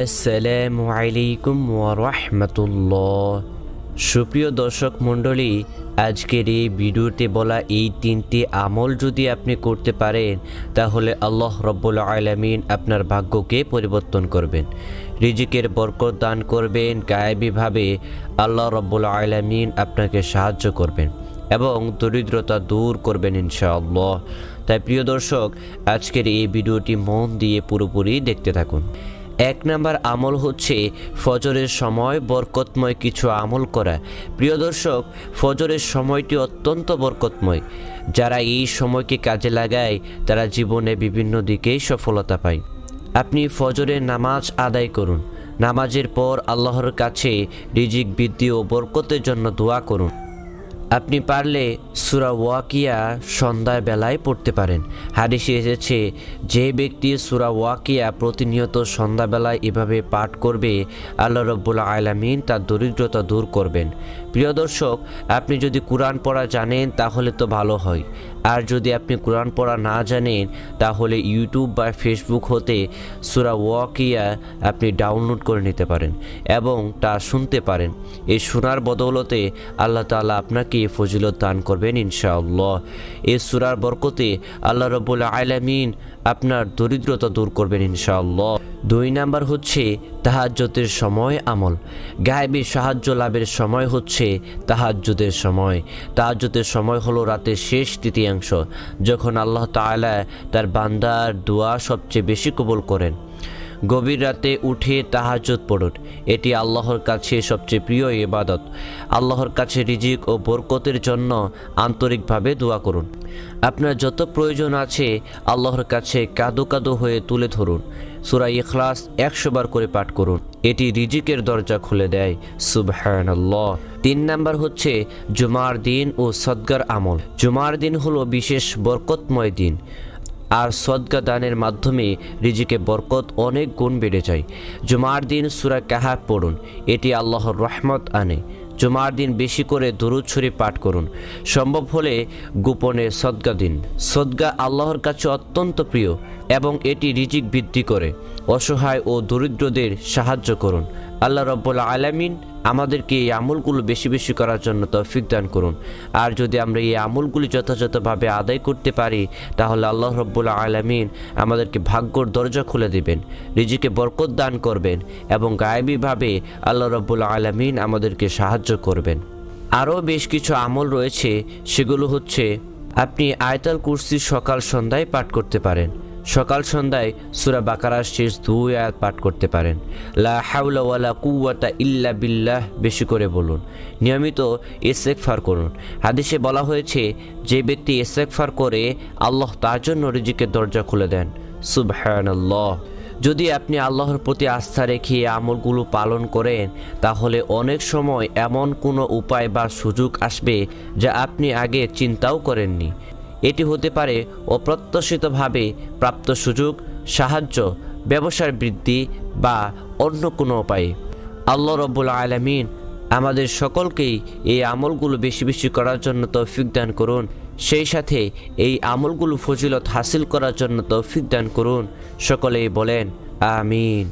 আসসালামু আলাইকুম ওয়া রাহমাতুল্লাহ। সুপ্রিয় দর্শক মণ্ডলী, আজকের এই ভিডিওতে বলা এই তিনটি আমল যদি আপনি করতে পারেন তাহলে আল্লাহ রাব্বুল আলামিন আপনার ভাগ্যকে পরিবর্তন করবেন, রিজিকের বরকত দান করবেন, গায়েবীভাবে আল্লাহ রাব্বুল আলামিন আপনাকে সাহায্য করবেন এবং দরিদ্রতা দূর করবেন ইনশাআল্লাহ। তাই প্রিয় দর্শক, আজকের এই ভিডিওটি মন দিয়ে পুরোপুরি দেখতে থাকুন। 1 নম্বর আমল হচ্ছে ফজরের সময় বরকতময় কিছু আমল করা। প্রিয় দর্শক, ফজরের সময়টি অত্যন্ত বরকতময়। যারা এই সময়কে কাজে লাগায় তারা জীবনে বিভিন্ন দিকেই সফলতা পায়। আপনি ফজরের নামাজ আদায় করুন। নামাজের পর আল্লাহর কাছে রিজিক বৃদ্ধি ও বরকতের জন্য দোয়া করুন। আপনি পারলে সূরা ওয়াকিয়া সন্ধ্যার বেলায় পড়তে পারেন। হাদিসে এসেছে, যে ব্যক্তি সূরা ওয়াকিয়া প্রতিনিয়ত সন্ধ্যাবেলায় এভাবে পাঠ করবে আল্লাহ রাব্বুল আলামিন তার দরিদ্রতা দূর করবেন। প্রিয় দর্শক, আপনি যদি কোরআন পড়া জানেন তাহলে তো ভালো হয়, আর যদি আপনি কোরআন পড়া না জানেন তাহলে ইউটিউব বা ফেসবুক হতে সূরা ওয়াকিয়া আপনি ডাউনলোড করে নিতে পারেন এবং তা শুনতে পারেন। এই শোনার বদৌলতে আল্লাহ তাআলা আপনাকে ফজিলত দান করবেন ইনশাআল্লাহ। এই সূরার বরকতে আল্লাহ রাব্বুল আলামিন আপনার দরিদ্রতা দূর করবেন ইনশাআল্লাহ। 2 নাম্বার হচ্ছে তাহাজ্জুদের সময় আমল। গায়েবী সাহায্য লাভের সময় হচ্ছে তাহাজ্জুদের সময়। তাহাজ্জুদের সময় হলো রাতের শেষ তৃতীয়াংশ, যখন আল্লাহ তাআলা তার বান্দার দোয়া সবচেয়ে বেশি কবুল করেন। গভীর রাতে উঠে তাহাজ্জুদ পড়ুন। এটি আল্লাহর কাছে সবচেয়ে প্রিয় ইবাদত। আল্লাহর কাছে রিজিক ও বরকতের জন্য আন্তরিকভাবে দোয়া করুন। আপনার যত প্রয়োজন আছে আল্লাহর কাছে কাঁদো কাঁদো হয়ে তুলে ধরুন। সূরা ইখলাস 100 বার করে পাঠ করুন। এটি রিজিকের দরজা খুলে দেয়। সুবহানাল্লাহ। 3 নাম্বার হচ্ছে জুমার দিন ও সদকার আমল। জুমার দিন হলো বিশেষ বরকতময় দিন, আর সদকা দানের মাধ্যমে রিজিকে বরকত অনেক গুণ বেড়ে যায়। জুমার দিন সূরা কাহাফ পড়ুন, এটি আল্লাহর রহমত আনে। জুমার দিন বেশি করে দুরূদ শরীফ পাঠ করুন। সম্ভব হলে গোপনে সদকা দিন। সদকা আল্লাহর কাছে অত্যন্ত প্রিয় এবং এটি রিজিক বৃদ্ধি করে। অসহায় ও দরিদ্রদের সাহায্য করুন। আল্লাহ রাব্বুল আলামিন আমাদেরকে এই আমলগুলো বেশি বেশি করার জন্য তৌফিক দান করুন। আর যদি আমরা এই আমলগুলি যথাযথভাবে আদায় করতে পারি তাহলে আল্লাহ রাব্বুল আলামিন আমাদেরকে ভাগ্যর দরজা খুলে দিবেন, রিজিকে বরকত দান করবেন এবং গায়েবীভাবে আল্লাহ রাব্বুল আলামিন আমাদেরকে সাহায্য করবেন। আরও বেশ কিছু আমল রয়েছে, সেগুলো হচ্ছে আপনি আয়াতুল কুরসি সকাল সন্ধ্যায় পাঠ করতে পারেন। সকাল সন্ধ্যায় সূরা বাকারার শেষ 2 আয়াত পাঠ করতে পারেন। লা হাওলা ওয়ালা কুওয়াতা ইল্লা বিল্লাহ বেশি করে বলুন। নিয়মিত ইস্তেগফার করুন। হাদিসে বলা হয়েছে, যে ব্যক্তি ইস্তেগফার করে আল্লাহ তার জন্য রিজিকের দরজা খুলে দেন। সুবহানাল্লাহ। যদি আপনি আল্লাহর প্রতি আস্থা রেখে এই আমলগুলো পালন করেন তাহলে অনেক সময় এমন কোনো উপায় বা সুযোগ আসবে যা আপনি আগে চিন্তাও করেননি। এটি হতে পারে অপ্রত্যাশিতভাবে প্রাপ্ত সুযোগ, সাহায্য, ব্যবসার বৃদ্ধি বা অন্য কোনো উপায়ে। আল্লাহ রাব্বুল আলামিন আমাদের সকলকেই এই আমলগুলো বেশি বেশি করার জন্য তৌফিক দান করুন। সেই সাথে এই আমলগুলো ফজিলত হাসিল করার জন্য তৌফিক দান করুন। সকলেই বলেন আমিন।